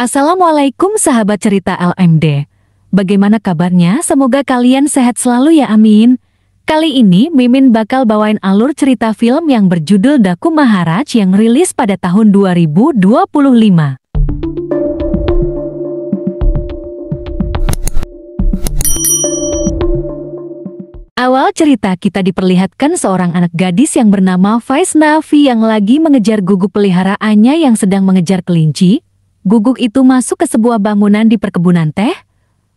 Assalamualaikum sahabat cerita LMD. Bagaimana kabarnya? Semoga kalian sehat selalu ya, amin. Kali ini Mimin bakal bawain alur cerita film yang berjudul Daku Maharaj yang rilis pada tahun 2025. Awal cerita kita diperlihatkan seorang anak gadis yang bernama Vaisnavi yang lagi mengejar guguk peliharaannya yang sedang mengejar kelinci. Guguk itu masuk ke sebuah bangunan di perkebunan teh.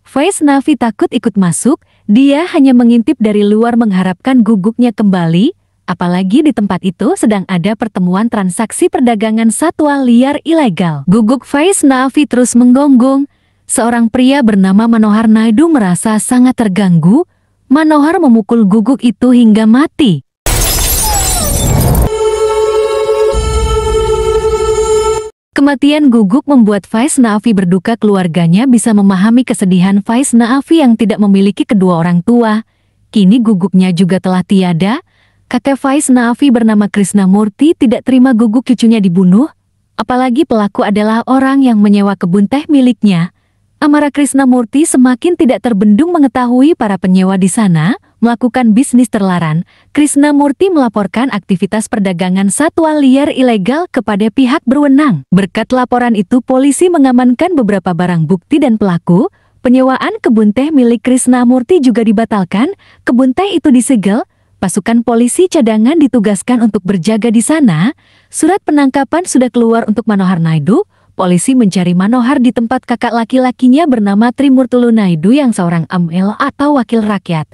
Vaisnavi takut ikut masuk, dia hanya mengintip dari luar mengharapkan guguknya kembali, apalagi di tempat itu sedang ada pertemuan transaksi perdagangan satwa liar ilegal. Guguk Vaisnavi terus menggonggong. Seorang pria bernama Manohar Naidu merasa sangat terganggu. Manohar memukul guguk itu hingga mati. Kematian guguk membuat Vaisnavi berduka. Keluarganya bisa memahami kesedihan Vaisnavi yang tidak memiliki kedua orang tua. Kini guguknya juga telah tiada. Kakek Vaisnavi bernama Krishnamurti tidak terima guguk cucunya dibunuh. Apalagi pelaku adalah orang yang menyewa kebun teh miliknya. Amarah Krishnamurti semakin tidak terbendung mengetahui para penyewa di sana melakukan bisnis terlarang. Krishnamurti melaporkan aktivitas perdagangan satwa liar ilegal kepada pihak berwenang. Berkat laporan itu, polisi mengamankan beberapa barang bukti dan pelaku. Penyewaan kebun teh milik Krishnamurti juga dibatalkan. Kebun teh itu disegel. Pasukan polisi cadangan ditugaskan untuk berjaga di sana. Surat penangkapan sudah keluar untuk Manohar Naidu. Polisi mencari Manohar di tempat kakak laki-lakinya bernama Trimurtulu Naidu yang seorang amil atau wakil rakyat.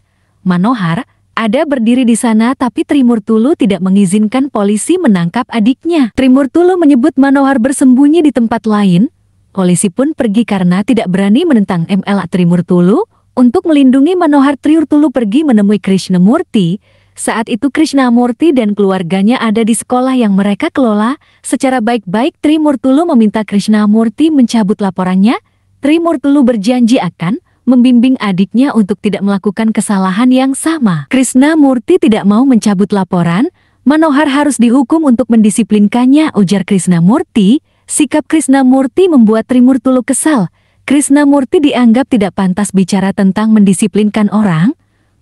Manohar ada berdiri di sana, tapi Trimurtulu tidak mengizinkan polisi menangkap adiknya. Trimurtulu menyebut Manohar bersembunyi di tempat lain. Polisi pun pergi karena tidak berani menentang ML Trimurtulu. Untuk melindungi Manohar, Trimurtulu pergi menemui Krishnamurti. Saat itu Krishnamurti dan keluarganya ada di sekolah yang mereka kelola. Secara baik-baik Trimurtulu meminta Krishnamurti mencabut laporannya. Trimurtulu berjanji akan membimbing adiknya untuk tidak melakukan kesalahan yang sama. Krishnamurti tidak mau mencabut laporan. Manohar harus dihukum untuk mendisiplinkannya, ujar Krishnamurti. Sikap Krishnamurti membuat Trimurtulu kesal. Krishnamurti dianggap tidak pantas bicara tentang mendisiplinkan orang.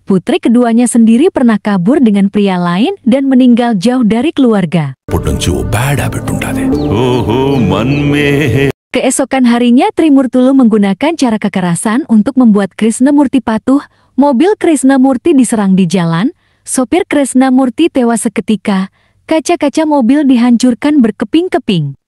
Putri keduanya sendiri pernah kabur dengan pria lain dan meninggal jauh dari keluarga. Keesokan harinya Trimurtulu menggunakan cara kekerasan untuk membuat Krishnamurti patuh. Mobil Krishnamurti diserang di jalan. Sopir Krishnamurti tewas seketika. Kaca-kaca mobil dihancurkan berkeping-keping.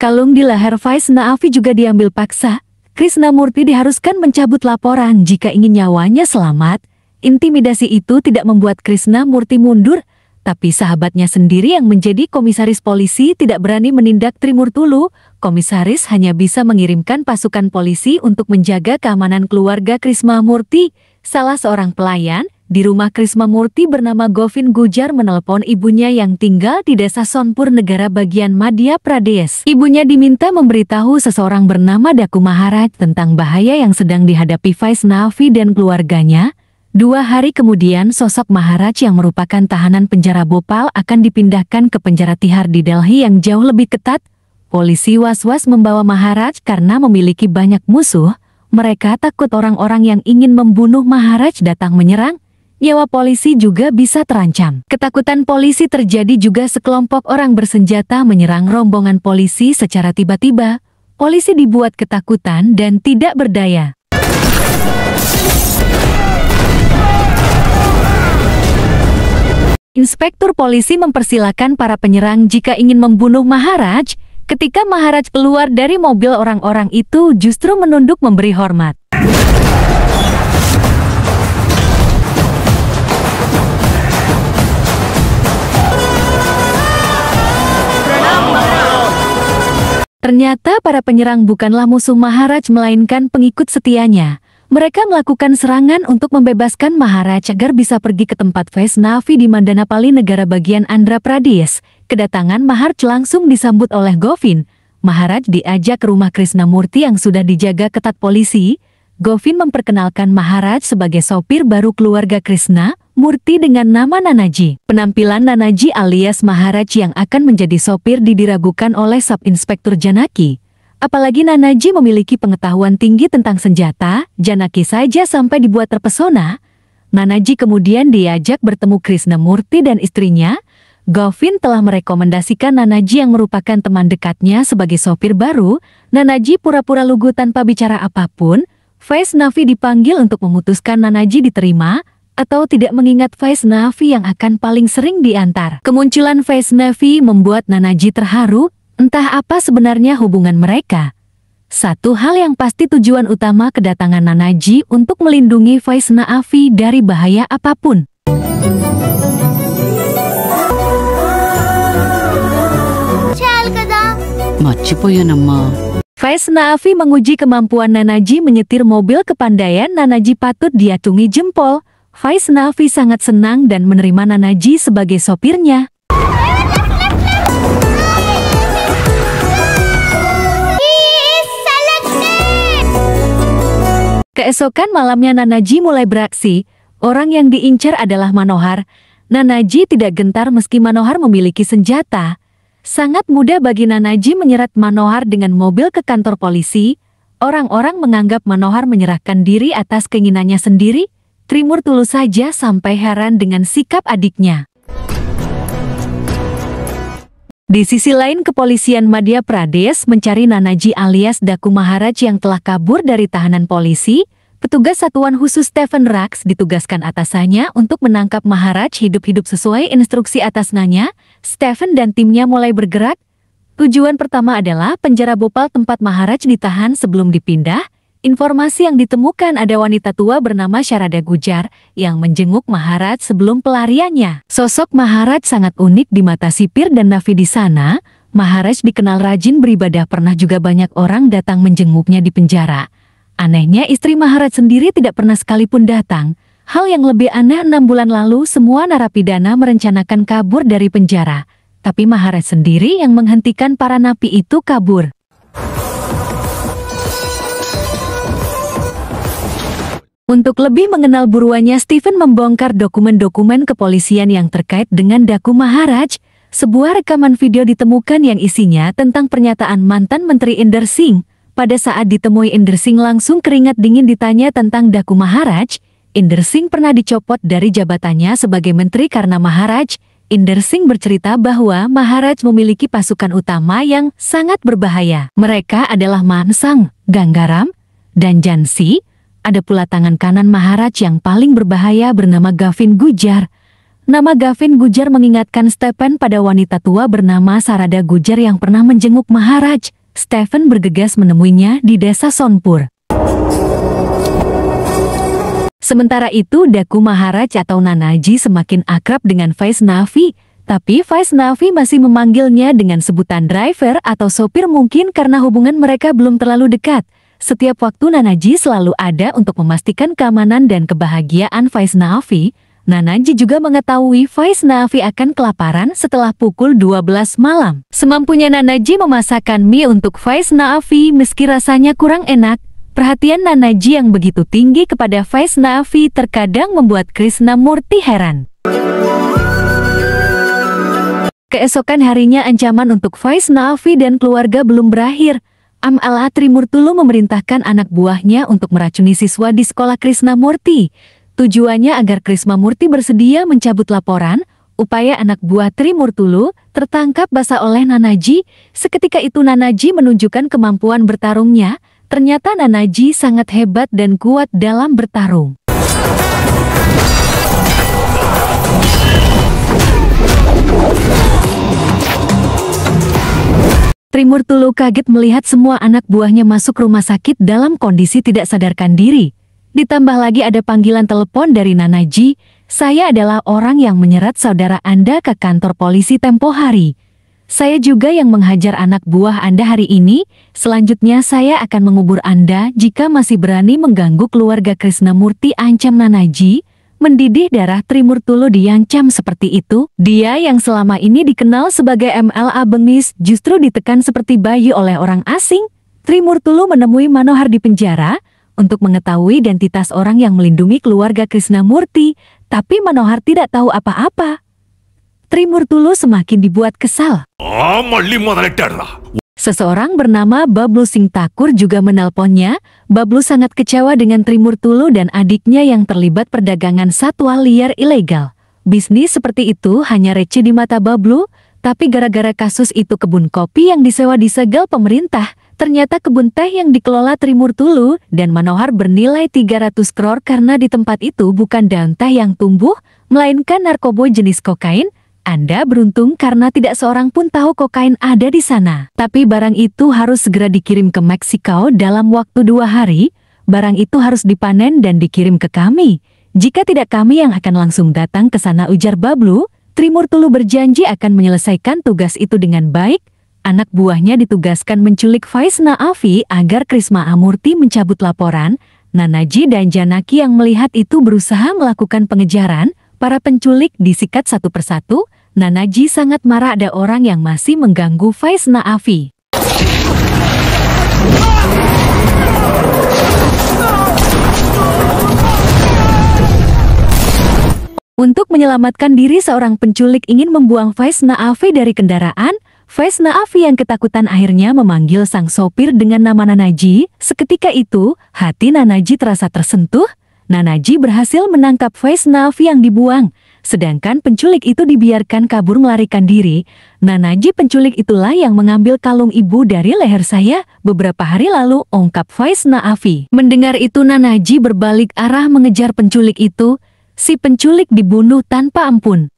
Kalung di leher Vaisnavi juga diambil paksa. Krishnamurti diharuskan mencabut laporan jika ingin nyawanya selamat. Intimidasi itu tidak membuat Krishnamurti mundur, tapi sahabatnya sendiri yang menjadi komisaris polisi tidak berani menindak Trimurtulu. Komisaris hanya bisa mengirimkan pasukan polisi untuk menjaga keamanan keluarga Krishnamurti. Salah seorang pelayan di rumah Krishnamurti bernama Govin Gujar menelepon ibunya yang tinggal di desa Sonpur, negara bagian Madhya Pradesh. Ibunya diminta memberitahu seseorang bernama Daku Maharaj tentang bahaya yang sedang dihadapi Vaisnavi dan keluarganya. 2 hari kemudian sosok Maharaj yang merupakan tahanan penjara Bhopal akan dipindahkan ke penjara Tihar di Delhi yang jauh lebih ketat. Polisi was-was membawa Maharaj karena memiliki banyak musuh. Mereka takut orang-orang yang ingin membunuh Maharaj datang menyerang. Nyawa polisi juga bisa terancam. Ketakutan polisi terjadi juga sekelompok orang bersenjata menyerang rombongan polisi secara tiba-tiba. Polisi dibuat ketakutan dan tidak berdaya. Inspektur polisi mempersilahkan para penyerang jika ingin membunuh Maharaj. Ketika Maharaj keluar dari mobil, orang-orang itu justru menunduk memberi hormat. Ternyata para penyerang bukanlah musuh Maharaj melainkan pengikut setianya. Mereka melakukan serangan untuk membebaskan Maharaj agar bisa pergi ke tempat Vaisnavi di Mandanapali, negara bagian Andhra Pradesh. Kedatangan Maharaj langsung disambut oleh Govin. Maharaj diajak ke rumah Krishnamurti yang sudah dijaga ketat polisi. Govin memperkenalkan Maharaj sebagai sopir baru keluarga Krishna Murti dengan nama Nanaji. Penampilan Nanaji alias Maharaj yang akan menjadi sopir diragukan oleh Sub-Inspektur Janaki. Apalagi Nanaji memiliki pengetahuan tinggi tentang senjata, Janaki saja sampai dibuat terpesona. Nanaji kemudian diajak bertemu Krishna Murti dan istrinya. Govin telah merekomendasikan Nanaji yang merupakan teman dekatnya sebagai sopir baru. Nanaji pura-pura lugu tanpa bicara apapun. Vaishnavi dipanggil untuk memutuskan Nanaji diterima atau tidak mengingat Vaishnavi yang akan paling sering diantar. Kemunculan Vaishnavi membuat Nanaji terharu, entah apa sebenarnya hubungan mereka. Satu hal yang pasti tujuan utama kedatangan Nanaji untuk melindungi Vaishnavi dari bahaya apapun. మర్చిపోయానమ్మా. Vaishnavi menguji kemampuan Nanaji menyetir mobil. Kepandaian Nanaji patut diacungi jempol. Vaishnavi sangat senang dan menerima Nanaji sebagai sopirnya. Keesokan malamnya Nanaji mulai beraksi. Orang yang diincar adalah Manohar. Nanaji tidak gentar meski Manohar memiliki senjata. Sangat mudah bagi Nanaji menyerat Manohar dengan mobil ke kantor polisi. Orang-orang menganggap Manohar menyerahkan diri atas keinginannya sendiri. Trimurtulu saja sampai heran dengan sikap adiknya. Di sisi lain, kepolisian Madhya Pradesh mencari Nanaji alias Daku Maharaj yang telah kabur dari tahanan polisi. Petugas satuan khusus Stephen Rax ditugaskan atasannya untuk menangkap Maharaj hidup-hidup sesuai instruksi atasannya. Stephen dan timnya mulai bergerak. Tujuan pertama adalah penjara Bhopal tempat Maharaj ditahan sebelum dipindah. Informasi yang ditemukan ada wanita tua bernama Sharada Gujar yang menjenguk Maharaj sebelum pelariannya. Sosok Maharaj sangat unik di mata sipir dan navi di sana. Maharaj dikenal rajin beribadah, pernah juga banyak orang datang menjenguknya di penjara. Anehnya istri Maharaj sendiri tidak pernah sekalipun datang. Hal yang lebih aneh, 6 bulan lalu semua narapidana merencanakan kabur dari penjara. Tapi Maharaj sendiri yang menghentikan para napi itu kabur. Untuk lebih mengenal buruannya, Stephen membongkar dokumen-dokumen kepolisian yang terkait dengan Daku Maharaj. Sebuah rekaman video ditemukan yang isinya tentang pernyataan mantan Menteri Inder Singh. Pada saat ditemui Inder Singh langsung keringat dingin ditanya tentang Daku Maharaj. Inder Singh pernah dicopot dari jabatannya sebagai menteri karena Maharaj. Inder Singh bercerita bahwa Maharaj memiliki pasukan utama yang sangat berbahaya. Mereka adalah Mansang, Ganggaram, dan Jansi. Ada pula tangan kanan Maharaj yang paling berbahaya bernama Gavin Gujar. Nama Gavin Gujar mengingatkan Stephen pada wanita tua bernama Sarada Gujar yang pernah menjenguk Maharaj. Stephen bergegas menemuinya di desa Sonpur. Sementara itu Daku Maharaj atau Nanaji semakin akrab dengan Vaishnavi. Tapi Vaishnavi masih memanggilnya dengan sebutan driver atau sopir, mungkin karena hubungan mereka belum terlalu dekat. Setiap waktu Nanaji selalu ada untuk memastikan keamanan dan kebahagiaan Vaishnavi. Nanaji juga mengetahui Vaishnavi akan kelaparan setelah pukul 12 malam. Semampunya Nanaji memasakkan mie untuk Vaishnavi meski rasanya kurang enak. Perhatian Nanaji yang begitu tinggi kepada Vaishnavi terkadang membuat Krishna Murti heran. Keesokan harinya ancaman untuk Vaishnavi dan keluarga belum berakhir. MLA Trimurtulu memerintahkan anak buahnya untuk meracuni siswa di sekolah Krishna Murti. Tujuannya agar Krishna Murti bersedia mencabut laporan. Upaya anak buah Trimurtulu tertangkap basah oleh Nanaji. Seketika itu Nanaji menunjukkan kemampuan bertarungnya. Ternyata Nanaji sangat hebat dan kuat dalam bertarung. Trimurtulu kaget melihat semua anak buahnya masuk rumah sakit dalam kondisi tidak sadarkan diri. Ditambah lagi ada panggilan telepon dari Nanaji. Saya adalah orang yang menyerat saudara Anda ke kantor polisi tempo hari. Saya juga yang menghajar anak buah Anda hari ini. Selanjutnya saya akan mengubur Anda jika masih berani mengganggu keluarga Krishna Murti, ancam Nanaji. Mendidih darah Trimurtulu diancam seperti itu. Dia yang selama ini dikenal sebagai MLA bengis justru ditekan seperti bayi oleh orang asing. Trimurtulu menemui Manohar di penjara. untuk mengetahui identitas orang yang melindungi keluarga Krishnamurti, tapi Manohar tidak tahu apa-apa. Trimurtulu semakin dibuat kesal. Seseorang bernama Bablu Singh Thakur juga menelponnya. Bablu sangat kecewa dengan Trimurtulu dan adiknya yang terlibat perdagangan satwa liar ilegal. Bisnis seperti itu hanya receh di mata Bablu, tapi gara-gara kasus itu kebun kopi yang disewa disegel pemerintah. Ternyata kebun teh yang dikelola Trimurtulu dan Manohar bernilai 300 crore karena di tempat itu bukan daun teh yang tumbuh, melainkan narkoba jenis kokain. Anda beruntung karena tidak seorang pun tahu kokain ada di sana. Tapi barang itu harus segera dikirim ke Meksiko dalam waktu 2 hari. Barang itu harus dipanen dan dikirim ke kami. Jika tidak, kami yang akan langsung datang ke sana, ujar Bablu. Trimurtulu berjanji akan menyelesaikan tugas itu dengan baik. Anak buahnya ditugaskan menculik Vaisna Afi agar Krisma Amurti mencabut laporan. Nanaji dan Janaki yang melihat itu berusaha melakukan pengejaran. Para penculik disikat satu persatu. Nanaji sangat marah ada orang yang masih mengganggu Vaisna Afi. Untuk menyelamatkan diri, seorang penculik ingin membuang Vaisna Afi dari kendaraan. Vaisna Afi yang ketakutan akhirnya memanggil sang sopir dengan nama Nanaji. Seketika itu, hati Nanaji terasa tersentuh. Nanaji berhasil menangkap Vaisna Afi yang dibuang. Sedangkan penculik itu dibiarkan kabur melarikan diri. Nanaji penculik itulah yang mengambil kalung ibu dari leher saya beberapa hari lalu, ungkap Vaisna Afi. Mendengar itu Nanaji berbalik arah mengejar penculik itu. Si penculik dibunuh tanpa ampun.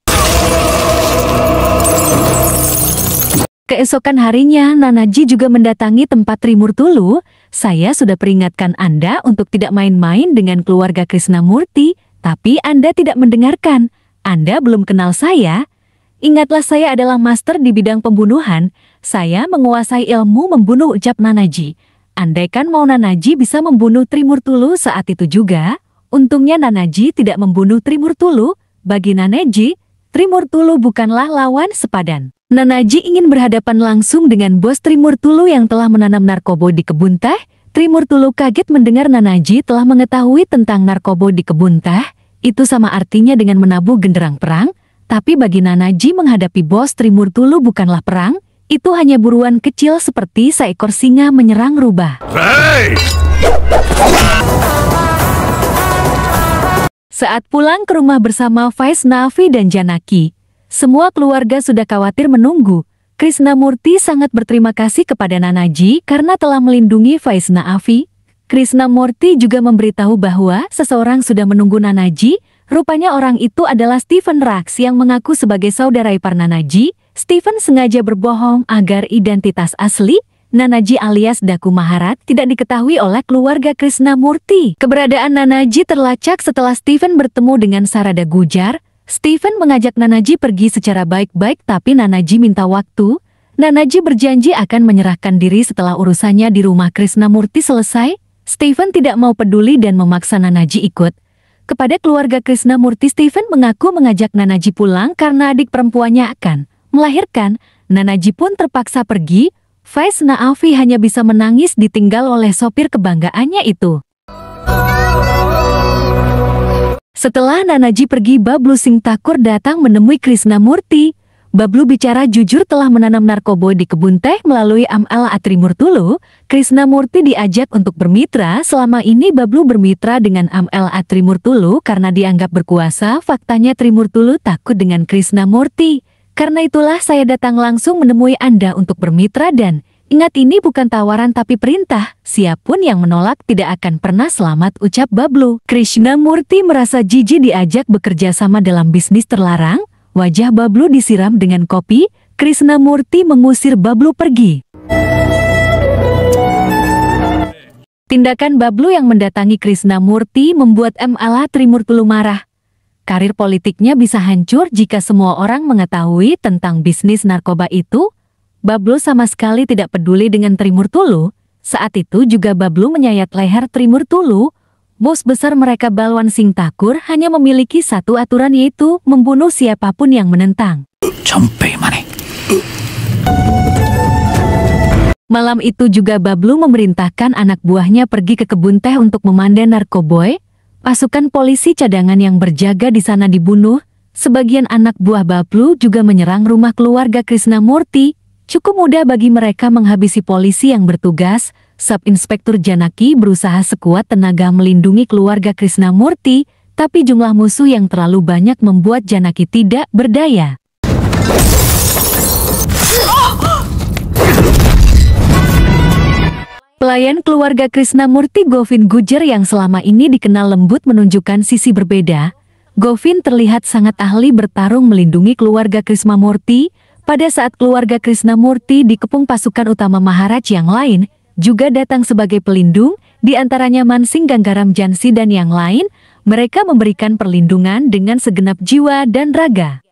Keesokan harinya Nanaji juga mendatangi tempat Trimurtulu. Saya sudah peringatkan Anda untuk tidak main-main dengan keluarga Krishnamurti, tapi Anda tidak mendengarkan. Anda belum kenal saya. Ingatlah, saya adalah master di bidang pembunuhan. Saya menguasai ilmu membunuh, ucap Nanaji. Andaikan mau Nanaji bisa membunuh Trimurtulu saat itu juga. Untungnya Nanaji tidak membunuh Trimurtulu. Bagi Nanaji, Trimurtulu bukanlah lawan sepadan. Nanaji ingin berhadapan langsung dengan bos Trimurtulu yang telah menanam narkoba di kebun teh. Trimurtulu kaget mendengar Nanaji telah mengetahui tentang narkoba di kebun teh. Itu sama artinya dengan menabuh genderang perang, tapi bagi Nanaji menghadapi bos Trimurtulu bukanlah perang, itu hanya buruan kecil seperti seekor singa menyerang rubah. Hey! Saat pulang ke rumah bersama Vaisna Afi dan Janaki, semua keluarga sudah khawatir menunggu. Krishnamurti sangat berterima kasih kepada Nanaji karena telah melindungi Vaisna Afi. Krishnamurti juga memberitahu bahwa seseorang sudah menunggu Nanaji. Rupanya orang itu adalah Stephen Rax yang mengaku sebagai saudara ipar Nanaji. Stephen sengaja berbohong agar identitas asli Nanaji alias Daku Maharat tidak diketahui oleh keluarga Krishnamurti. Keberadaan Nanaji terlacak setelah Stephen bertemu dengan Sarada Gujar. Stephen mengajak Nanaji pergi secara baik-baik, tapi Nanaji minta waktu. Nanaji berjanji akan menyerahkan diri setelah urusannya di rumah Krishnamurti selesai. Stephen tidak mau peduli dan memaksa Nanaji ikut. Kepada keluarga Krishnamurti, Stephen mengaku mengajak Nanaji pulang karena adik perempuannya akan melahirkan. Nanaji pun terpaksa pergi. Vaisna Afi hanya bisa menangis ditinggal oleh sopir kebanggaannya itu. Setelah Nanaji pergi, Bablu Singh Thakur datang menemui Krishnamurti. Bablu bicara jujur telah menanam narkoba di kebun teh melalui Amala Trimurtulu. Krishnamurti diajak untuk bermitra. Selama ini Bablu bermitra dengan Amala Trimurtulu karena dianggap berkuasa. Faktanya Trimurtulu takut dengan Krishnamurti. Karena itulah saya datang langsung menemui Anda untuk bermitra, dan ingat, ini bukan tawaran tapi perintah. Siapapun yang menolak tidak akan pernah selamat, ucap Bablu. Krishnamurti merasa jijik diajak bekerja sama dalam bisnis terlarang. Wajah Bablu disiram dengan kopi. Krishnamurti mengusir Bablu pergi. Tindakan Bablu yang mendatangi Krishnamurti membuat Amala Trimurtulu marah. Karir politiknya bisa hancur jika semua orang mengetahui tentang bisnis narkoba itu. Bablu sama sekali tidak peduli dengan Trimurtulu. Saat itu juga Bablu menyayat leher Trimurtulu. Bos besar mereka, Balwan Singh Thakur, hanya memiliki satu aturan, yaitu membunuh siapapun yang menentang. Sampai mana? Malam itu juga Bablu memerintahkan anak buahnya pergi ke kebun teh untuk memandan narkoboy. Pasukan polisi cadangan yang berjaga di sana dibunuh. Sebagian anak buah Bablu juga menyerang rumah keluarga Krisnamurti. Cukup mudah bagi mereka menghabisi polisi yang bertugas. Subinspektur Janaki berusaha sekuat tenaga melindungi keluarga Krisnamurti, tapi jumlah musuh yang terlalu banyak membuat Janaki tidak berdaya. Pelayan keluarga Krisnamurti Govin Gujar yang selama ini dikenal lembut menunjukkan sisi berbeda. Govin terlihat sangat ahli bertarung melindungi keluarga Krisnamurti. Pada saat keluarga Krisnamurti dikepung pasukan utama Maharaj yang lain, juga datang sebagai pelindung, di antaranya Mansing Ganggaram Jansi dan yang lain, mereka memberikan perlindungan dengan segenap jiwa dan raga.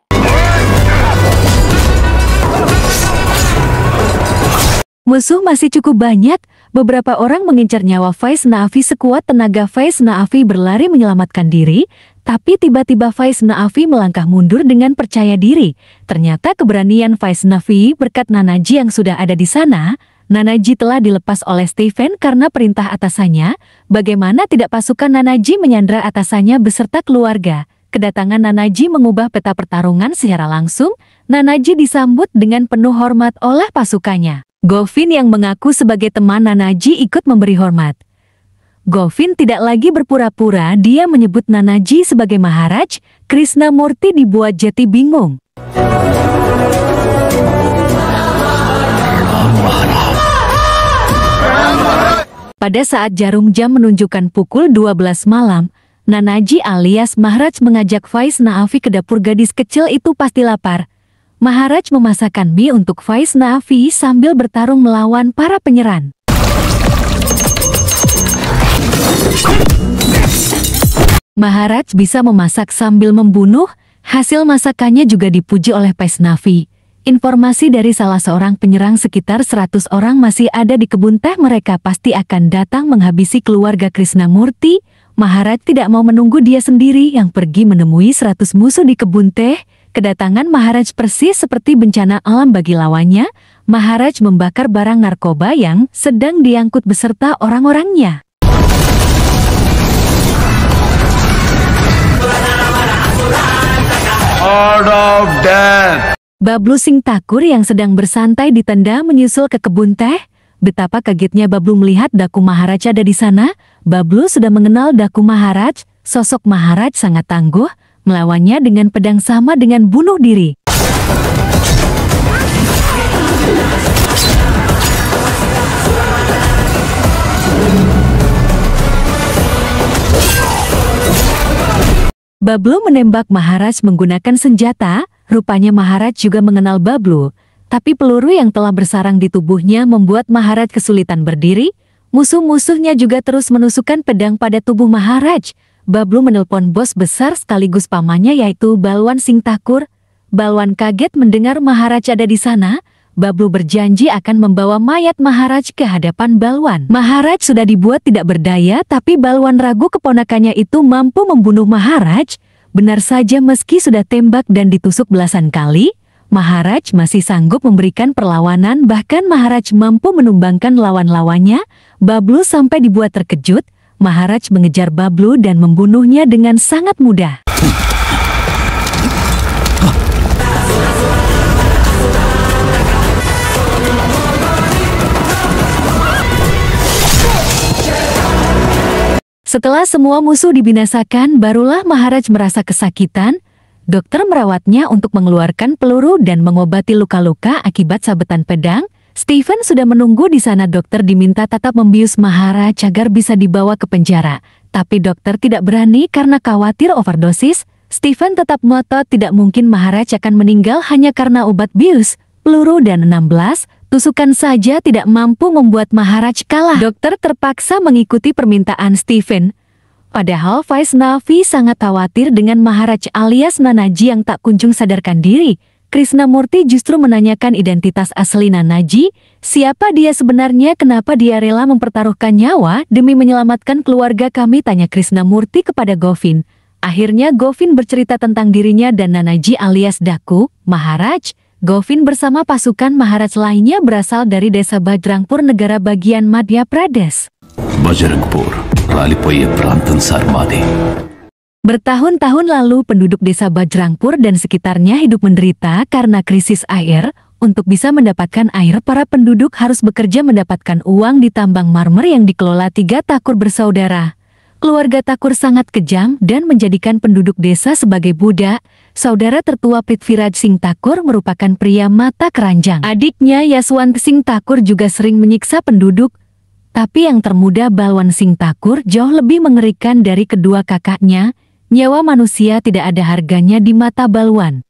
Musuh masih cukup banyak, beberapa orang mengincar nyawa Faiz Naafi sekuat tenaga Faiz Naafi berlari menyelamatkan diri, tapi tiba-tiba Faiz Naafi melangkah mundur dengan percaya diri. Ternyata keberanian Faiz Naafi berkat Nanaji yang sudah ada di sana. Nanaji telah dilepas oleh Stephen karena perintah atasannya. Bagaimana tidak pasukan Nanaji menyandra atasannya beserta keluarga. Kedatangan Nanaji mengubah peta pertarungan secara langsung. Nanaji disambut dengan penuh hormat oleh pasukannya. Govin yang mengaku sebagai teman Nanaji ikut memberi hormat. Govin tidak lagi berpura-pura, dia menyebut Nanaji sebagai Maharaj. Krisnamurti dibuat jadi bingung. Pada saat jarum jam menunjukkan pukul 12 malam, Nanaji alias Maharaj mengajak Faiz Naafi ke dapur. Gadis kecil itu pasti lapar. Maharaj memasakkan mie untuk Faiz Naafi sambil bertarung melawan para penyerang. Maharaj bisa memasak sambil membunuh, hasil masakannya juga dipuji oleh Faiz Naafi. Informasi dari salah seorang penyerang sekitar 100 orang masih ada di kebun teh, mereka pasti akan datang menghabisi keluarga Krisnamurti. Maharaj tidak mau menunggu, dia sendiri yang pergi menemui 100 musuh di kebun teh. Kedatangan Maharaj persis seperti bencana alam bagi lawannya. Maharaj membakar barang narkoba yang sedang diangkut beserta orang-orangnya. Lord of Death. Bablu Singh Thakur yang sedang bersantai di tenda menyusul ke kebun teh. Betapa kagetnya Bablu melihat Daku Maharaj ada di sana. Bablu sudah mengenal Daku Maharaj. Sosok Maharaj sangat tangguh. Melawannya dengan pedang sama dengan bunuh diri. Bablu menembak Maharaj menggunakan senjata. Rupanya Maharaj juga mengenal Bablu. Tapi peluru yang telah bersarang di tubuhnya membuat Maharaj kesulitan berdiri. Musuh-musuhnya juga terus menusukkan pedang pada tubuh Maharaj. Bablu menelpon bos besar sekaligus pamannya yaitu Balwan Singh Thakur. Balwan kaget mendengar Maharaj ada di sana. Bablu berjanji akan membawa mayat Maharaj ke hadapan Balwan. Maharaj sudah dibuat tidak berdaya, tapi Balwan ragu keponakannya itu mampu membunuh Maharaj. Benar saja, meski sudah tembak dan ditusuk belasan kali, Maharaj masih sanggup memberikan perlawanan, bahkan Maharaj mampu menumbangkan lawan-lawannya. Bablu sampai dibuat terkejut. Maharaj mengejar Bablu dan membunuhnya dengan sangat mudah. Setelah semua musuh dibinasakan, barulah Maharaj merasa kesakitan. Dokter merawatnya untuk mengeluarkan peluru dan mengobati luka-luka akibat sabetan pedang. Stephen sudah menunggu di sana. Dokter diminta tetap membius Maharaj agar bisa dibawa ke penjara. Tapi dokter tidak berani karena khawatir overdosis. Stephen tetap ngotot tidak mungkin Maharaj akan meninggal hanya karena obat bius. Peluru dan 16 tusukan saja tidak mampu membuat Maharaj kalah. Dokter terpaksa mengikuti permintaan Stephen. Padahal Faiz Naafi sangat khawatir dengan Maharaj alias Nanaji yang tak kunjung sadarkan diri. Krisnamurti justru menanyakan identitas asli Nanaji. Siapa dia sebenarnya, kenapa dia rela mempertaruhkan nyawa demi menyelamatkan keluarga kami, tanya Krisnamurti kepada Govin. Akhirnya Govin bercerita tentang dirinya dan Nanaji alias Daku Maharaj. Govin bersama pasukan Maharaj lainnya berasal dari desa Bajrangpur, negara bagian Madhya Pradesh. బజరంగ్పూర్ రాలిపోయే ప్రాంతం సార్ మాది. Bertahun-tahun lalu penduduk desa Bajrangpur dan sekitarnya hidup menderita karena krisis air. Untuk bisa mendapatkan air, para penduduk harus bekerja mendapatkan uang di tambang marmer yang dikelola 3 Thakur bersaudara. Keluarga Thakur sangat kejam dan menjadikan penduduk desa sebagai budak. Saudara tertua Prithviraj Singh Thakur merupakan pria mata keranjang. Adiknya Yaswant Singh Thakur juga sering menyiksa penduduk. Tapi yang termuda Balwan Singh Thakur jauh lebih mengerikan dari kedua kakaknya. Nyawa manusia tidak ada harganya di mata Balwan.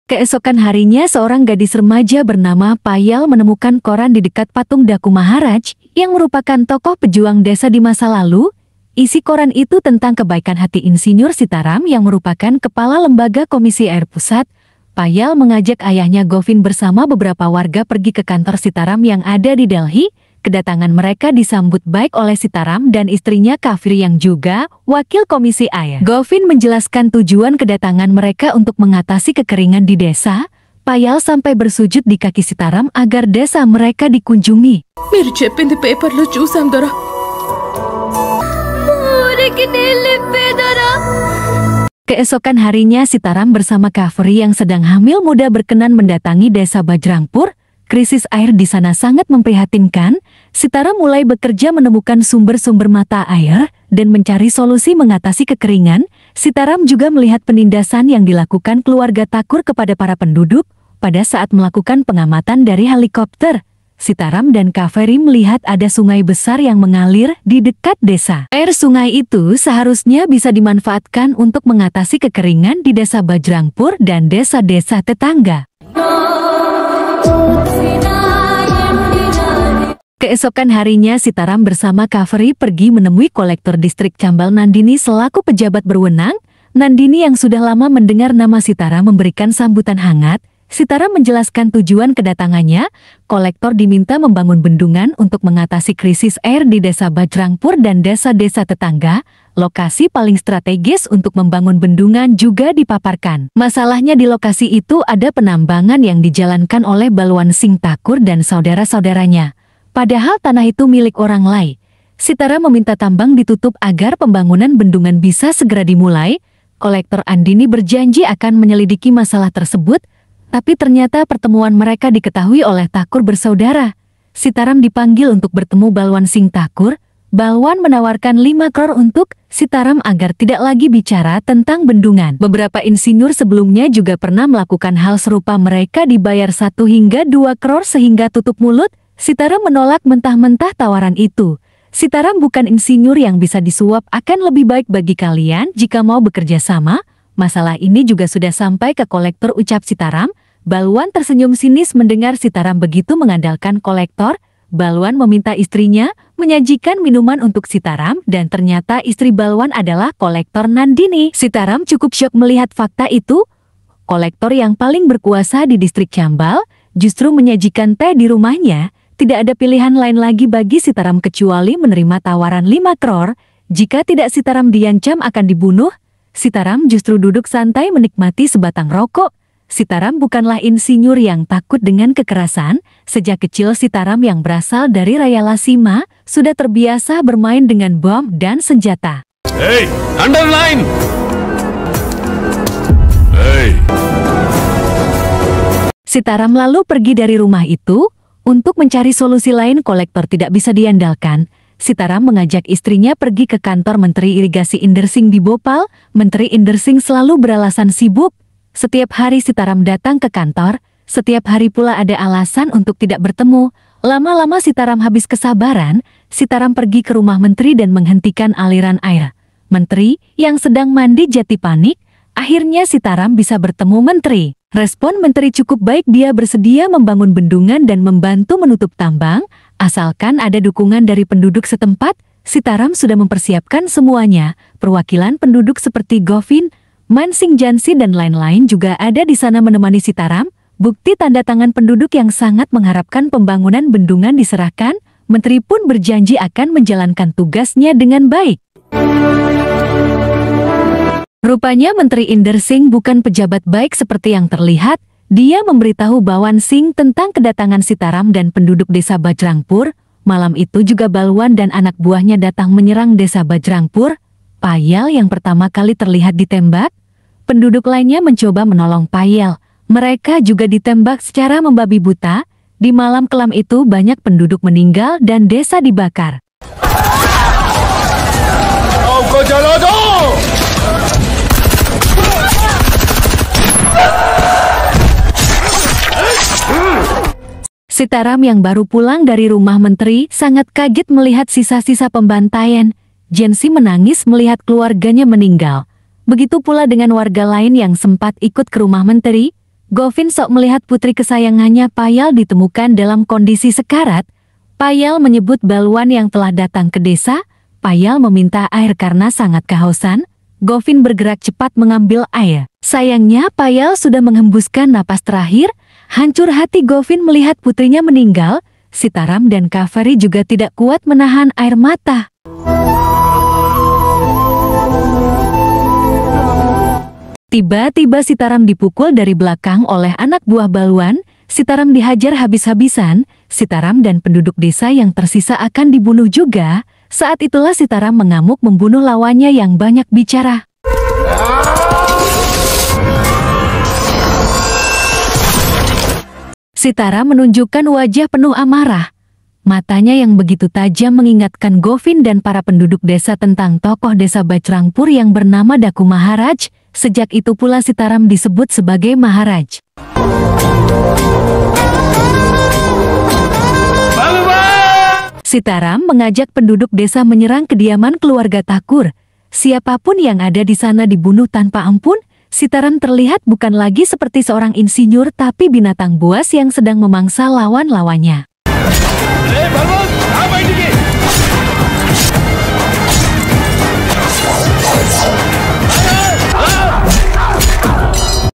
Keesokan harinya seorang gadis remaja bernama Payal menemukan koran di dekat patung Daku Maharaj yang merupakan tokoh pejuang desa di masa lalu. Isi koran itu tentang kebaikan hati Insinyur Sitaram yang merupakan kepala lembaga Komisi Air Pusat. Payal mengajak ayahnya Govin bersama beberapa warga pergi ke kantor Sitaram yang ada di Delhi. Kedatangan mereka disambut baik oleh Sitaram dan istrinya Kaveri yang juga wakil Komisi Air. Govin menjelaskan tujuan kedatangan mereka untuk mengatasi kekeringan di desa. Payal sampai bersujud di kaki Sitaram agar desa mereka dikunjungi. మీరు చెప్పింది పేపర్లో చూసాం దొరా. Keesokan harinya Sitaram bersama Kaveri yang sedang hamil muda berkenan mendatangi desa Bajrangpur. Krisis air di sana sangat memprihatinkan. Sitaram mulai bekerja menemukan sumber-sumber mata air dan mencari solusi mengatasi kekeringan. Sitaram juga melihat penindasan yang dilakukan keluarga Thakur kepada para penduduk pada saat melakukan pengamatan dari helikopter. Sitaram dan Kaveri melihat ada sungai besar yang mengalir di dekat desa. Air sungai itu seharusnya bisa dimanfaatkan untuk mengatasi kekeringan di desa Bajrangpur dan desa-desa tetangga. Keesokan harinya Sitaram bersama Kaveri pergi menemui kolektor distrik Chambal Nandini selaku pejabat berwenang. Nandini yang sudah lama mendengar nama Sitaram memberikan sambutan hangat. Sitaram menjelaskan tujuan kedatangannya. Kolektor diminta membangun bendungan untuk mengatasi krisis air di desa Bajrangpur dan desa-desa tetangga. Lokasi paling strategis untuk membangun bendungan juga dipaparkan. Masalahnya di lokasi itu ada penambangan yang dijalankan oleh Balwan Singh Thakur dan saudara-saudaranya. Padahal tanah itu milik orang lain. Sitaram meminta tambang ditutup agar pembangunan bendungan bisa segera dimulai. Kolektor Andini berjanji akan menyelidiki masalah tersebut. Tapi ternyata pertemuan mereka diketahui oleh Thakur bersaudara. Sitaram dipanggil untuk bertemu Balwan Singh Thakur. Balwan menawarkan 5 crore untuk Sitaram agar tidak lagi bicara tentang bendungan. Beberapa insinyur sebelumnya juga pernah melakukan hal serupa, mereka dibayar 1 hingga 2 crore sehingga tutup mulut. Sitaram menolak mentah-mentah tawaran itu. Sitaram bukan insinyur yang bisa disuap, akan lebih baik bagi kalian jika mau bekerja sama. Masalah ini juga sudah sampai ke kolektor, ucap Sitaram. Balwan tersenyum sinis mendengar Sitaram begitu mengandalkan kolektor. Balwan meminta istrinya menyajikan minuman untuk Sitaram dan ternyata istri Balwan adalah kolektor Nandini. Sitaram cukup syok melihat fakta itu. Kolektor yang paling berkuasa di distrik Chambal justru menyajikan teh di rumahnya. Tidak ada pilihan lain lagi bagi Sitaram kecuali menerima tawaran 5 crore. Jika tidak, Sitaram diancam akan dibunuh. Sitaram justru duduk santai menikmati sebatang rokok. Sitaram bukanlah insinyur yang takut dengan kekerasan. Sejak kecil Sitaram yang berasal dari Rayalaseema sudah terbiasa bermain dengan bom dan senjata. Hey, underline! Hey! Sitaram lalu pergi dari rumah itu. Untuk mencari solusi lain, kolektor tidak bisa diandalkan. Sitaram mengajak istrinya pergi ke kantor Menteri Irigasi Inder Singh di Bhopal. Menteri Inder Singh selalu beralasan sibuk. Setiap hari Sitaram datang ke kantor. Setiap hari pula ada alasan untuk tidak bertemu. Lama-lama Sitaram habis kesabaran. Sitaram pergi ke rumah menteri dan menghentikan aliran air. Menteri yang sedang mandi jati panik. Akhirnya Sitaram bisa bertemu menteri. Respon menteri cukup baik, dia bersedia membangun bendungan dan membantu menutup tambang. Asalkan ada dukungan dari penduduk setempat, Sitaram sudah mempersiapkan semuanya. Perwakilan penduduk seperti Govin, Mansingh Jansi dan lain-lain juga ada di sana menemani Sitaram. bukti tanda tangan penduduk yang sangat mengharapkan pembangunan bendungan diserahkan. Menteri pun berjanji akan menjalankan tugasnya dengan baik. Rupanya Menteri Inder Singh bukan pejabat baik seperti yang terlihat. Dia memberitahu Balwan Singh tentang kedatangan Sitaram dan penduduk desa Bajrangpur. Malam itu juga Balwan dan anak buahnya datang menyerang desa Bajrangpur. Payal yang pertama kali terlihat ditembak. Penduduk lainnya mencoba menolong Payal. Mereka juga ditembak secara membabi buta. Di malam kelam itu banyak penduduk meninggal dan desa dibakar. Sitaram yang baru pulang dari rumah menteri sangat kaget melihat sisa-sisa pembantaian. Jensi menangis melihat keluarganya meninggal. Begitu pula dengan warga lain yang sempat ikut ke rumah menteri. Govin sok melihat putri kesayangannya Payal ditemukan dalam kondisi sekarat. Payal menyebut Balwan yang telah datang ke desa. Payal meminta air karena sangat kehausan. Govin bergerak cepat mengambil air. Sayangnya Payal sudah menghembuskan napas terakhir. Hancur hati Govin melihat putrinya meninggal. Sitaram dan Kaveri juga tidak kuat menahan air mata. Tiba-tiba Sitaram dipukul dari belakang oleh anak buah Balwan. Sitaram dihajar habis-habisan. Sitaram dan penduduk desa yang tersisa akan dibunuh juga. Saat itulah Sitaram mengamuk membunuh lawannya yang banyak bicara. Sitaram menunjukkan wajah penuh amarah. Matanya yang begitu tajam mengingatkan Govin dan para penduduk desa tentang tokoh desa Bajrangpur yang bernama Daku Maharaj. Sejak itu pula Sitaram disebut sebagai Maharaj. Sitaram mengajak penduduk desa menyerang kediaman keluarga Thakur. Siapapun yang ada di sana dibunuh tanpa ampun. Sitaram terlihat bukan lagi seperti seorang insinyur tapi binatang buas yang sedang memangsa lawan-lawannya.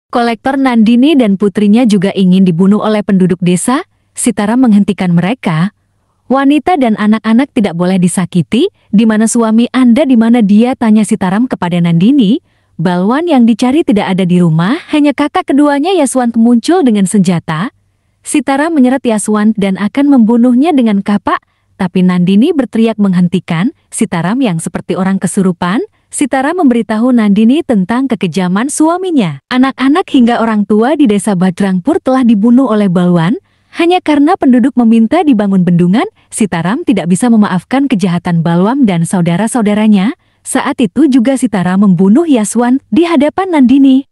Kolektor Nandini dan putrinya juga ingin dibunuh oleh penduduk desa. Sitaram menghentikan mereka. Wanita dan anak-anak tidak boleh disakiti. Di mana suami Anda, di mana dia, tanya Sitaram kepada Nandini. Balwan yang dicari tidak ada di rumah, hanya kakak keduanya Yaswant muncul dengan senjata. Sitaram menyeret Yaswant dan akan membunuhnya dengan kapak. Tapi Nandini berteriak menghentikan. Sitaram yang seperti orang kesurupan. Sitaram memberitahu Nandini tentang kekejaman suaminya. Anak-anak hingga orang tua di desa Bajrangpur telah dibunuh oleh Balwan. Hanya karena penduduk meminta dibangun bendungan, Sitaram tidak bisa memaafkan kejahatan Balwan dan saudara-saudaranya. Saat itu juga Sitaram membunuh Yaswant di hadapan Nandini.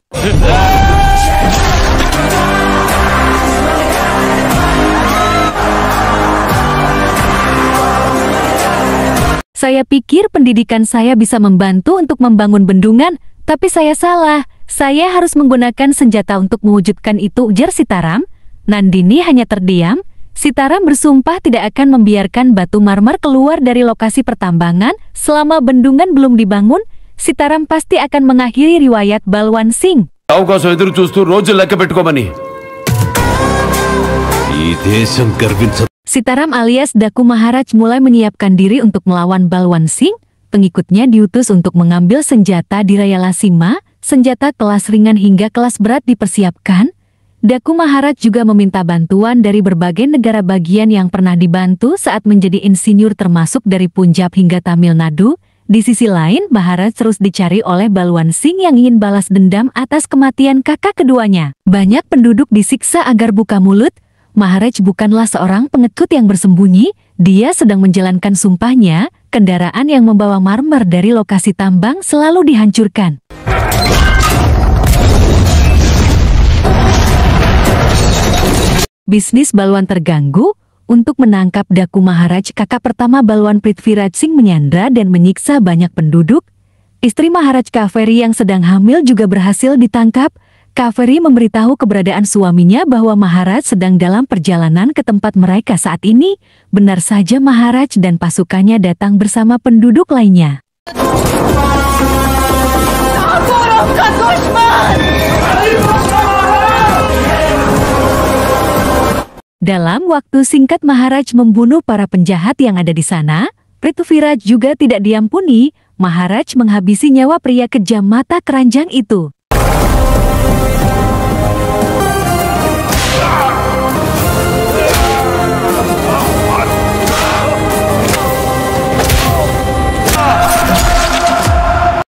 Saya pikir pendidikan saya bisa membantu untuk membangun bendungan, tapi saya salah. Saya harus menggunakan senjata untuk mewujudkan itu, ujar Sitaram. Nandini hanya terdiam. Sitaram bersumpah tidak akan membiarkan batu marmer keluar dari lokasi pertambangan selama bendungan belum dibangun. Sitaram pasti akan mengakhiri riwayat Balwan Singh. అవకాశం ఎదురు చూస్తూ రోజు లెక్క పెట్టుకోమని. ఈ దేశం గర్వించ Sitaram alias Daku Maharaj mulai menyiapkan diri untuk melawan Balwan Singh. Pengikutnya diutus untuk mengambil senjata di Rayalasima. Senjata kelas ringan hingga kelas berat dipersiapkan. Daku Maharaj juga meminta bantuan dari berbagai negara bagian yang pernah dibantu saat menjadi insinyur termasuk dari Punjab hingga Tamil Nadu. Di sisi lain, Maharaj terus dicari oleh Balwan Singh yang ingin balas dendam atas kematian kakak keduanya. Banyak penduduk disiksa agar buka mulut. Maharaj bukanlah seorang pengecut yang bersembunyi. Dia sedang menjalankan sumpahnya. Kendaraan yang membawa marmer dari lokasi tambang selalu dihancurkan. Bisnis Balwan terganggu. Untuk menangkap Daku Maharaj, kakak pertama Balwan Prithviraj Singh menyandra dan menyiksa banyak penduduk. Istri Maharaj Kaveri yang sedang hamil juga berhasil ditangkap. Kaveri memberitahu keberadaan suaminya bahwa Maharaj sedang dalam perjalanan ke tempat mereka saat ini. Benar saja Maharaj dan pasukannya datang bersama penduduk lainnya. Dalam waktu singkat Maharaj membunuh para penjahat yang ada di sana. Prithviraj juga tidak diampuni. Maharaj menghabisi nyawa pria kejam mata keranjang itu.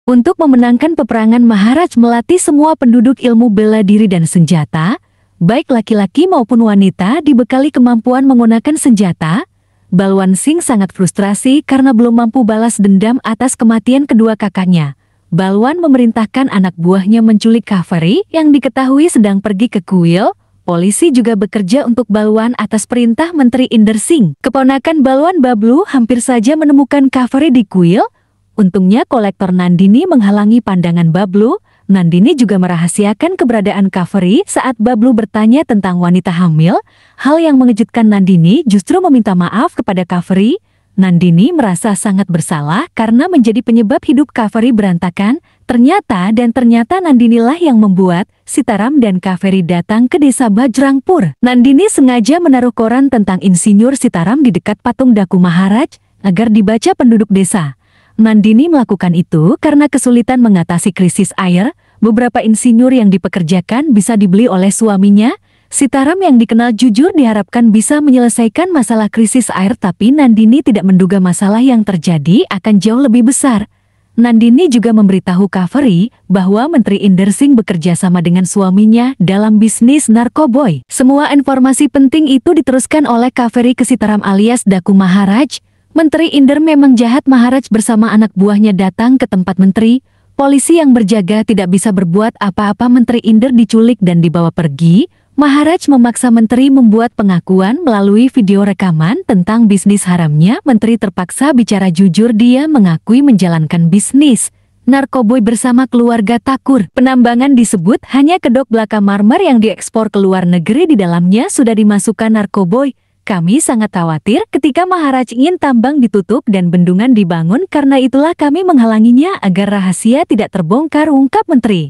Untuk memenangkan peperangan, Maharaj melatih semua penduduk ilmu bela diri dan senjata, baik laki-laki maupun wanita, dibekali kemampuan menggunakan senjata. Balwan Singh sangat frustrasi karena belum mampu balas dendam atas kematian kedua kakaknya. Balwan memerintahkan anak buahnya menculik Kaveri yang diketahui sedang pergi ke kuil. Polisi juga bekerja untuk Balwan atas perintah Menteri Inder Singh. Keponakan Balwan, Bablu, hampir saja menemukan Kaveri di kuil. Untungnya kolektor Nandini menghalangi pandangan Bablu. Nandini juga merahasiakan keberadaan Kaveri saat Bablu bertanya tentang wanita hamil. Hal yang mengejutkan Nandini justru meminta maaf kepada Kaveri. Nandini merasa sangat bersalah karena menjadi penyebab hidup Kaveri berantakan. Ternyata Nandinilah yang membuat Sitaram dan Kaveri datang ke desa Bajrangpur. Nandini sengaja menaruh koran tentang insinyur Sitaram di dekat patung Daku Maharaj agar dibaca penduduk desa. Nandini melakukan itu karena kesulitan mengatasi krisis air. Beberapa insinyur yang dipekerjakan bisa dibeli oleh suaminya. Sitaram yang dikenal jujur diharapkan bisa menyelesaikan masalah krisis air, tapi Nandini tidak menduga masalah yang terjadi akan jauh lebih besar. Nandini juga memberitahu Kaveri bahwa Menteri Inder Singh bekerja sama dengan suaminya dalam bisnis narkoboy. Semua informasi penting itu diteruskan oleh Kaveri ke Sitaram alias Daku Maharaj. Menteri Inder memang jahat. Maharaj bersama anak buahnya datang ke tempat menteri. Polisi yang berjaga tidak bisa berbuat apa-apa. Menteri Inder diculik dan dibawa pergi. Maharaj memaksa menteri membuat pengakuan melalui video rekaman tentang bisnis haramnya. Menteri terpaksa bicara jujur. Dia mengakui menjalankan bisnis narkoboy bersama keluarga Thakur. Penambangan disebut hanya kedok belaka marmer yang diekspor ke luar negeri. Di dalamnya sudah dimasukkan narkoboy. Kami sangat khawatir ketika Maharaj ingin tambang ditutup dan bendungan dibangun, karena itulah kami menghalanginya agar rahasia tidak terbongkar, ungkap menteri.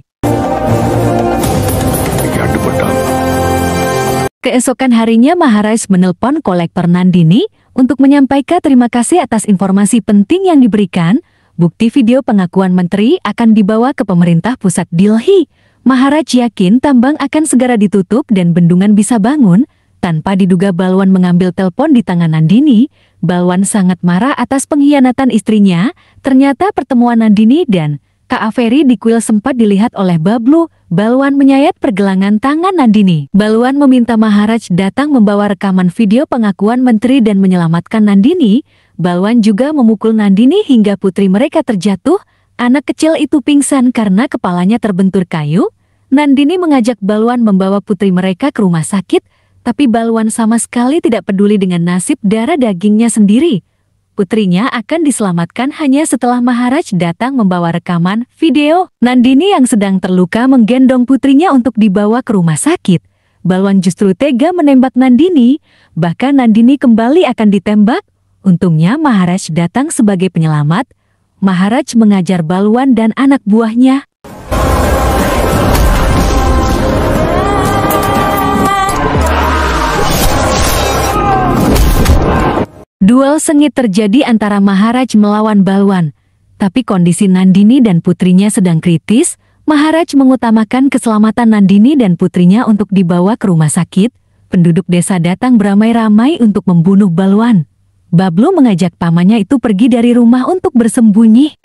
Keesokan harinya Maharaj menelpon kolektor Nandini untuk menyampaikan terima kasih atas informasi penting yang diberikan. Bukti video pengakuan menteri akan dibawa ke pemerintah pusat Delhi. Maharaj yakin tambang akan segera ditutup dan bendungan bisa bangun. Tanpa diduga Balwan mengambil telepon di tangan Nandini. Balwan sangat marah atas pengkhianatan istrinya. Ternyata pertemuan Nandini dan Kaveri di kuil sempat dilihat oleh Bablu. Balwan menyayat pergelangan tangan Nandini. Balwan meminta Maharaj datang membawa rekaman video pengakuan menteri dan menyelamatkan Nandini. Balwan juga memukul Nandini hingga putri mereka terjatuh. Anak kecil itu pingsan karena kepalanya terbentur kayu. Nandini mengajak Balwan membawa putri mereka ke rumah sakit. Tapi Balwan sama sekali tidak peduli dengan nasib darah dagingnya sendiri. Putrinya akan diselamatkan hanya setelah Maharaj datang membawa rekaman video. Nandini yang sedang terluka menggendong putrinya untuk dibawa ke rumah sakit. Balwan justru tega menembak Nandini. Bahkan Nandini kembali akan ditembak. Untungnya Maharaj datang sebagai penyelamat. Maharaj mengajar Balwan dan anak buahnya. Duel sengit terjadi antara Maharaj melawan Balwan. Tapi kondisi Nandini dan putrinya sedang kritis. Maharaj mengutamakan keselamatan Nandini dan putrinya untuk dibawa ke rumah sakit. Penduduk desa datang beramai-ramai untuk membunuh Balwan. Bablu mengajak pamannya itu pergi dari rumah untuk bersembunyi.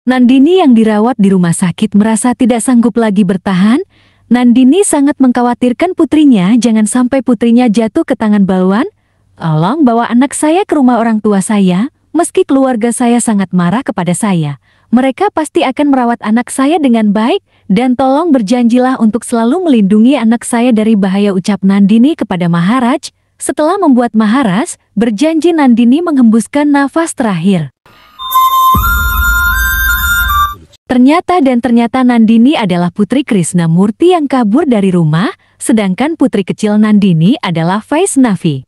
Nandini yang dirawat di rumah sakit merasa tidak sanggup lagi bertahan. Nandini sangat mengkhawatirkan putrinya, jangan sampai putrinya jatuh ke tangan Balwan. Tolong bawa anak saya ke rumah orang tua saya. Meski keluarga saya sangat marah kepada saya, mereka pasti akan merawat anak saya dengan baik. Dan tolong berjanjilah untuk selalu melindungi anak saya dari bahaya, ucap Nandini kepada Maharaj. Setelah membuat Maharaj berjanji, Nandini menghembuskan nafas terakhir. Ternyata Nandini adalah putri Krishnamurti yang kabur dari rumah, sedangkan putri kecil Nandini adalah Vaishnavi.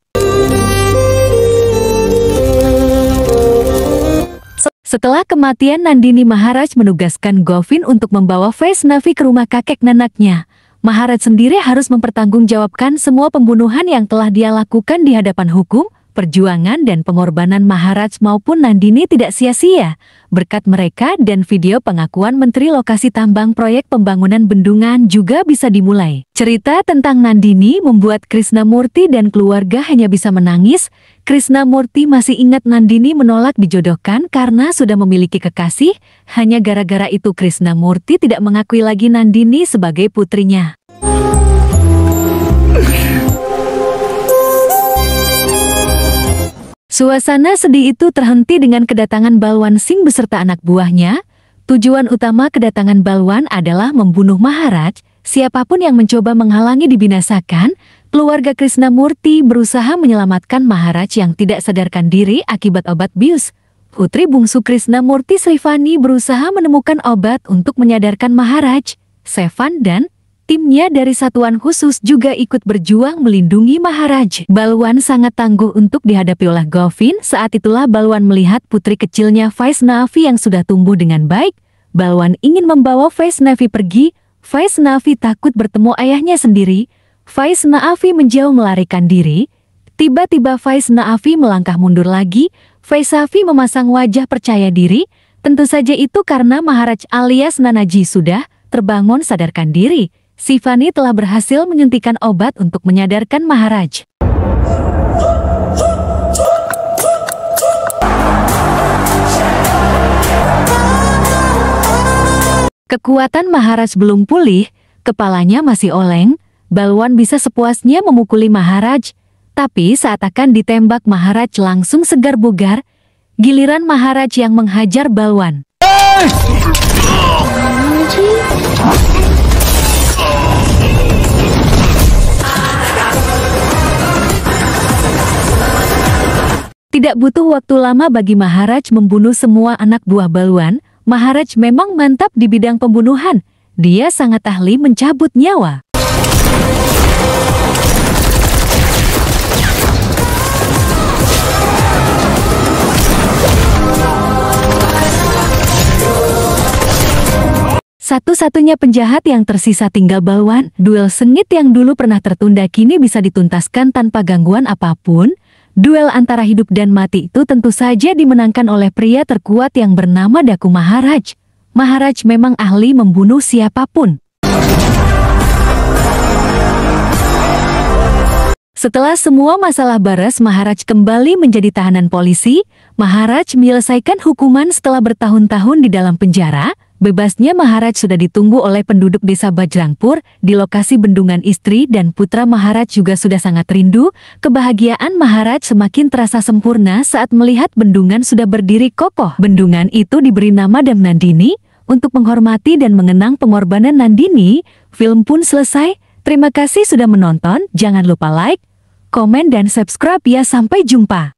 Setelah kematian Nandini, Maharaj menugaskan Govind untuk membawa Vaishnavi ke rumah kakek neneknya. Maharaj sendiri harus mempertanggungjawabkan semua pembunuhan yang telah dia lakukan di hadapan hukum. Perjuangan dan pengorbanan Maharaj maupun Nandini tidak sia-sia. Berkat mereka dan video pengakuan Menteri Lokasi Tambang proyek pembangunan bendungan juga bisa dimulai. Cerita tentang Nandini membuat Krishnamurti dan keluarga hanya bisa menangis. Krishnamurti masih ingat Nandini menolak dijodohkan karena sudah memiliki kekasih. Hanya gara-gara itu Krishnamurti tidak mengakui lagi Nandini sebagai putrinya. Suasana sedih itu terhenti dengan kedatangan Balwan Singh beserta anak buahnya. Tujuan utama kedatangan Balwan adalah membunuh Maharaj. Siapapun yang mencoba menghalangi dibinasakan. Keluarga Krishnamurti berusaha menyelamatkan Maharaj yang tidak sadarkan diri akibat obat bius. Putri bungsu Krishnamurti, Srivani, berusaha menemukan obat untuk menyadarkan Maharaj. Sevan dan timnya dari satuan khusus juga ikut berjuang melindungi Maharaj. Balwan sangat tangguh untuk dihadapi oleh Govind. Saat itulah Balwan melihat putri kecilnya Vaishnavi yang sudah tumbuh dengan baik. Balwan ingin membawa Vaishnavi pergi. Vaishnavi takut bertemu ayahnya sendiri. Vaishnavi menjauh melarikan diri. Tiba-tiba Vaishnavi melangkah mundur lagi. Vaishnavi memasang wajah percaya diri. Tentu saja itu karena Maharaj alias Nanaji sudah terbangun sadarkan diri. Srivani telah berhasil menyuntikkan obat untuk menyadarkan Maharaj. Kekuatan Maharaj belum pulih, kepalanya masih oleng. Balwan bisa sepuasnya memukuli Maharaj, tapi saat akan ditembak Maharaj langsung segar bugar. Giliran Maharaj yang menghajar Balwan. Tidak butuh waktu lama bagi Maharaj membunuh semua anak buah Balwan. Maharaj memang mantap di bidang pembunuhan. Dia sangat ahli mencabut nyawa. Satu-satunya penjahat yang tersisa tinggal Balwan. Duel sengit yang dulu pernah tertunda kini bisa dituntaskan tanpa gangguan apapun. Duel antara hidup dan mati itu tentu saja dimenangkan oleh pria terkuat yang bernama Daku Maharaj. Maharaj memang ahli membunuh siapapun. Setelah semua masalah beres, Maharaj kembali menjadi tahanan polisi. Maharaj menyelesaikan hukuman setelah bertahun-tahun di dalam penjara. Bebasnya Maharaj sudah ditunggu oleh penduduk desa Bajrangpur. Di lokasi bendungan, istri dan putra Maharaj juga sudah sangat rindu. Kebahagiaan Maharaj semakin terasa sempurna saat melihat bendungan sudah berdiri kokoh. Bendungan itu diberi nama Dam Nandini untuk menghormati dan mengenang pengorbanan Nandini. Film pun selesai. Terima kasih sudah menonton. Jangan lupa like, komen, dan subscribe ya. Sampai jumpa.